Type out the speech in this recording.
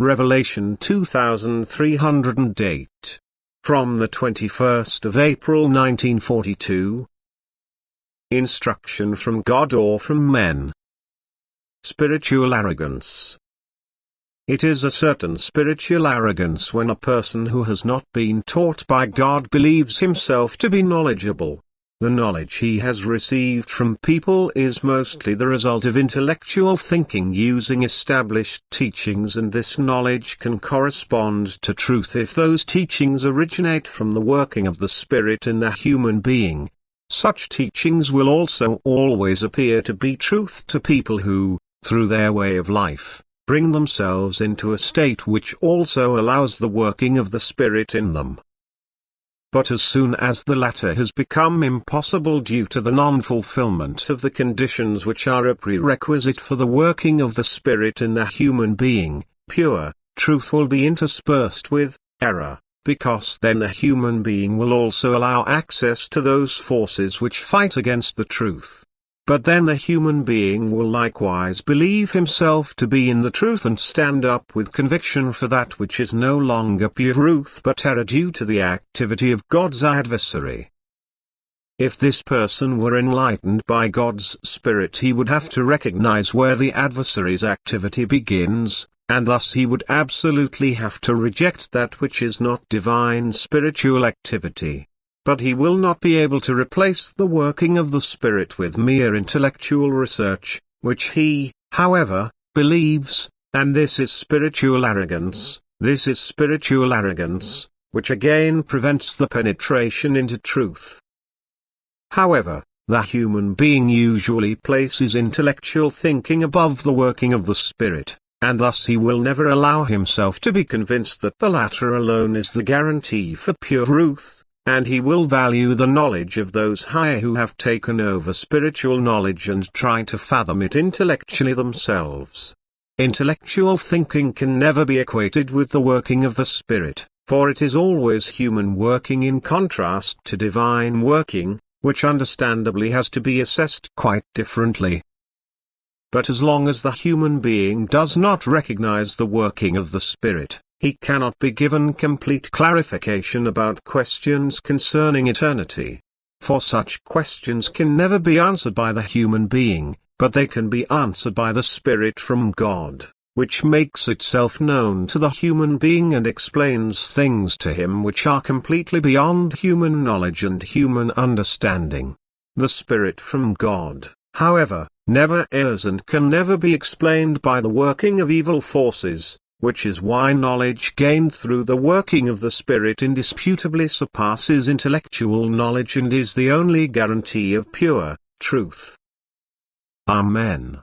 Revelation 2308. From the 21st of April 1942. Instruction from God or from men. Spiritual arrogance. It is a certain spiritual arrogance when a person who has not been taught by God believes himself to be knowledgeable. The knowledge he has received from people is mostly the result of intellectual thinking using established teachings, and this knowledge can correspond to truth if those teachings originate from the working of the Spirit in the human being. Such teachings will also always appear to be truth to people who, through their way of life, bring themselves into a state which also allows the working of the Spirit in them. But as soon as the latter has become impossible due to the non-fulfillment of the conditions which are a prerequisite for the working of the Spirit in the human being, pure truth will be interspersed with error, because then the human being will also allow access to those forces which fight against the truth. But then the human being will likewise believe himself to be in the truth and stand up with conviction for that which is no longer pure truth but error due to the activity of God's adversary. If this person were enlightened by God's Spirit, he would have to recognize where the adversary's activity begins, and thus he would absolutely have to reject that which is not divine spiritual activity. But he will not be able to replace the working of the Spirit with mere intellectual research, which he, however, believes, and this is spiritual arrogance. This is spiritual arrogance, which again prevents the penetration into truth. However, the human being usually places intellectual thinking above the working of the Spirit, and thus he will never allow himself to be convinced that the latter alone is the guarantee for pure truth. And he will value the knowledge of those higher who have taken over spiritual knowledge and try to fathom it intellectually themselves. Intellectual thinking can never be equated with the working of the Spirit, for it is always human working in contrast to divine working, which understandably has to be assessed quite differently. But as long as the human being does not recognize the working of the Spirit, he cannot be given complete clarification about questions concerning eternity. For such questions can never be answered by the human being, but they can be answered by the Spirit from God, which makes itself known to the human being and explains things to him which are completely beyond human knowledge and human understanding. The Spirit from God, however, never errs and can never be explained by the working of evil forces, which is why knowledge gained through the working of the Spirit indisputably surpasses intellectual knowledge and is the only guarantee of pure truth. Amen.